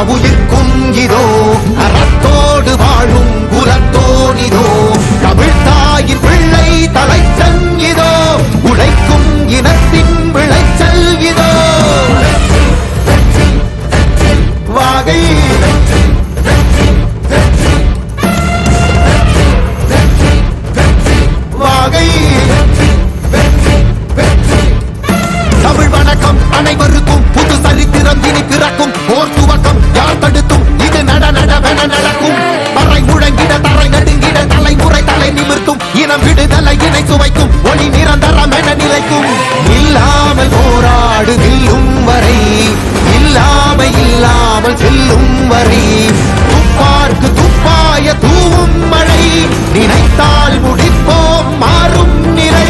உயிர்க்கும் இதோ அறத்தோடு வாழும் குலத்தோனிதோ தமிழ் தாயின் பிள்ளை தலைச்சன் இதோ உழைக்கும் இனத்தின் விளைச்சல் இதோ வாகை வாகை தமிழ் வணக்கம் அனைவருக்கும் புது சரித்திரம் இனி பிறக்கும் போர் துவக்கம் யார் தடுத்தும் இது நடவென நடக்கும் பறை முழங்கிட தரை நடுங்கிட தலைமுறை தலை நிமிர்த்தும் இனம் விடுதலை இணை சுவைக்கும் ஒளி நிரந்தரம் என நிலைக்கும் இல்லாமல் போராடு நில்லும் வரை இல்லாமல் செல்லும் வரை துப்பார்க்கு துப்பாய தூவும் மழை நினைத்தால் முடிப்போம் மாறும் நிலை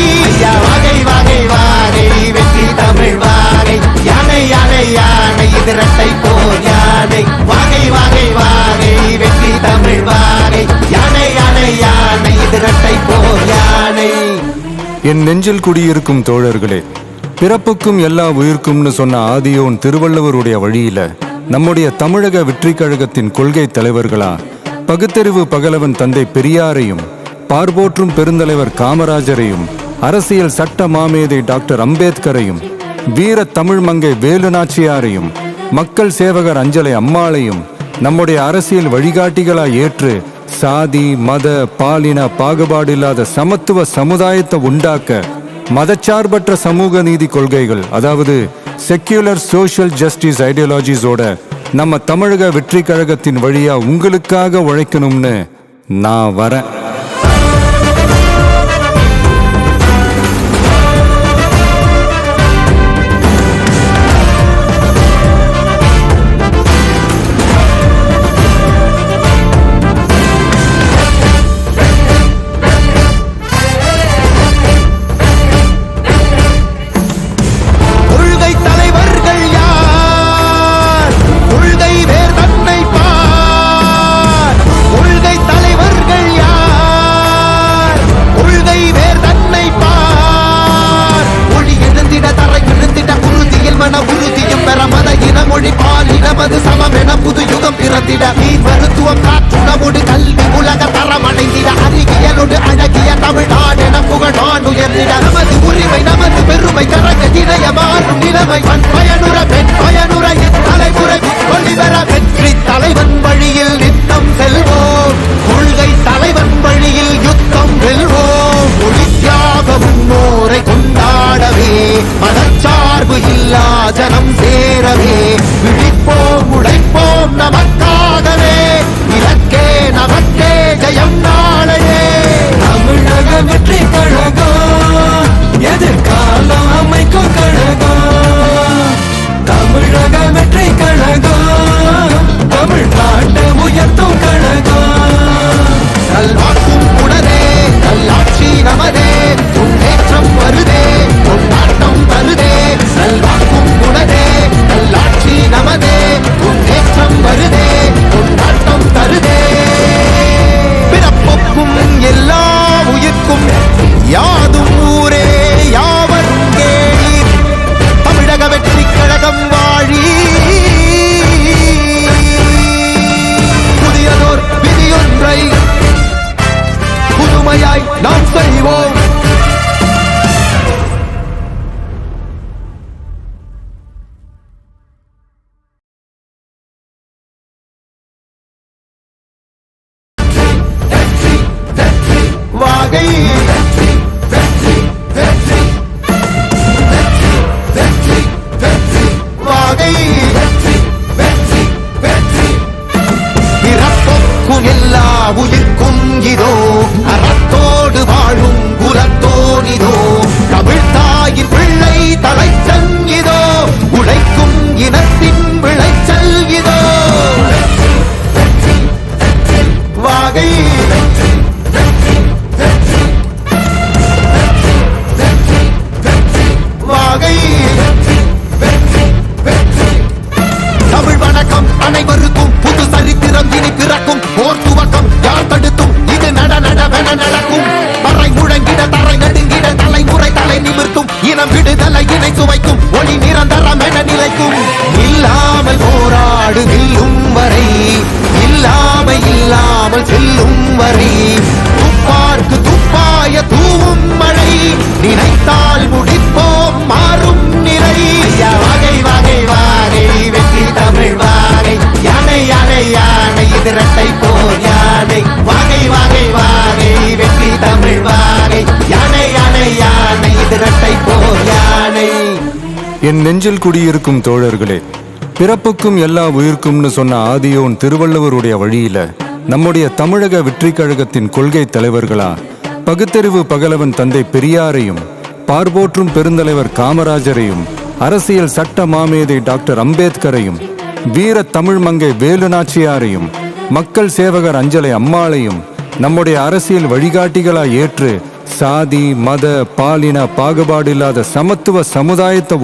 வகை வகை வாகை வெற்றி தமிழ் வாகை யானை யானை யானை இது இரட்டை போர் யானை வாகை வாகை வாகை வெற்றி தமிழ் வாகை யானை யானை யானை இது இரட்டை போர் யானை. என் நெஞ்சில் குடியிருக்கும் தோழர்களே, பிறப்புக்கும் எல்லா உயிர்க்கும்னு சொன்ன ஆதியோன் திருவள்ளுவருடைய வழியில நம்முடைய தமிழக வெற்றி கழகத்தின் கொள்கை தலைவர்களா பகுத்தறிவு பகலவன் தந்தை பெரியாரையும் பார்போற்றும் பெருந்தலைவர் காமராஜரையும் அரசியல் சட்ட மாமேதை டாக்டர் அம்பேத்கரையும் வீர தமிழ் மங்கை வேலு நாச்சியாரையும் மக்கள் சேவகர் அஞ்சலை அம்மாளையும் நம்முடைய அரசியல் வழிகாட்டிகளாய் ஏற்று சாதி மத பாலின பாகுபாடு இல்லாத சமத்துவ சமுதாயத்தை உண்டாக்க மதச்சார்பற்ற சமூக நீதி கொள்கைகள் அதாவது செக்யூலர் சோஷியல் ஜஸ்டிஸ் ஐடியாலஜிஸோட நம்ம தமிழக வெற்றி கழகத்தின் வழியா உங்களுக்காக உழைக்கணும்னு நான் வரேன். மருத்துவம் காற்றுணவோடு கல்வி உலக தரம் அடைந்திட அறிவியலோடு அழகிய தமிழ்நாடு என புகழான் உயர்ந்திட நமது உரிமை நமது பெருமை கரக இணைய மாறும் நிலைமை பயனுற பெண் பயனுற தலைமுறை ஒளிவர வெற்றி தலைவன் வழியில் நித்தம் செல்வோம் கொள்கை தலைவன் வழியில் யுத்தம் வெல்வோம் ஒளித்தியாக முன்னோரை கொண்டாடவே மதச்சார்பு இல்லா ஜனம் சேரவே விழிப்போம் உழைப்போம் நமக்காகவே இலக்கே நமக்கே ஜெயம் நாளையே. தமிழக வெற்றி கழகம் எதிர்காலம் அமைக்கும் கழகம். தமிழக வெற்றி கழகம் தமிழ்நாட்டை உயர்த்தும் கழகம். நல்வாக்கும் உடனே நல்லாட்சி நமதே முன்னேற்றம் வருதே கொண்டாட்டம் தருதே. நல்வாக்கும் உடனே நல்லாட்சி நமதே முன்னேற்றம் வருதே கொண்டாட்டம் தருதே. பிறப்புக்கும் எல்லா உயிர்க்கும் யாதும் ஊரே யாவரும் கேளீர் தமிழக வெற்றி கழகம் வாழி. புதியதோர் விதியொன்றை புதுமையாய் நாம் செய்வோம். வாகை வாகை பிறப்புக்கும் எல்லா உயிர்க்கும் இதோ அறத்தோடு வாழும் குலத்தோனிதோ தமிழ் தாயின் பிள்ளை தலைச்சன் இதோ உழைக்கும் இனத்தின் விளைச்சல் இதோ வாகை வாகை தமிழ் வணக்கம் அனைவருக்கும் புது சரித்திரம் இனி பிறக்கும் போர் துவக்கம் யார் தடுத்தும் இது நடவென நடக்கும் பறை முழங்கிட தரை நடுங்கிட தலைமுறை தலை நிமிர்த்தும் இனம் விடுதலை இணை சுவைக்கும் ஒளி நிரந்தரம் என நிலைக்கும் இல்லாமல் போராடு நில்லும் என் நெஞ்சில் குடியிருக்கும் தோழர்களே, பிறப்புக்கும் எல்லா உயிர்க்கும்னு சொன்ன ஆதியோன் திருவள்ளுவருடைய வழியில நம்முடைய தமிழக வெற்றி கழகத்தின் கொள்கை தலைவர்களா பகுத்தறிவு பகலவன் தந்தை பெரியாரையும், பார்போற்றும் பெருந்தலைவர் காமராஜரையும், அரசியல் சட்ட மாமேதை டாக்டர் அம்பேத்கரையும், வீர தமிழ் மங்கை வேலு நாச்சியாரையும், மக்கள் சேவகர் அஞ்சலை அம்மாளையும் நம்முடைய அரசியல் வழிகாட்டிகளாய் ஏற்று சாதி மத பாலின பாகுபாடு இல்லாத சமத்துவ சமுதாயத்தை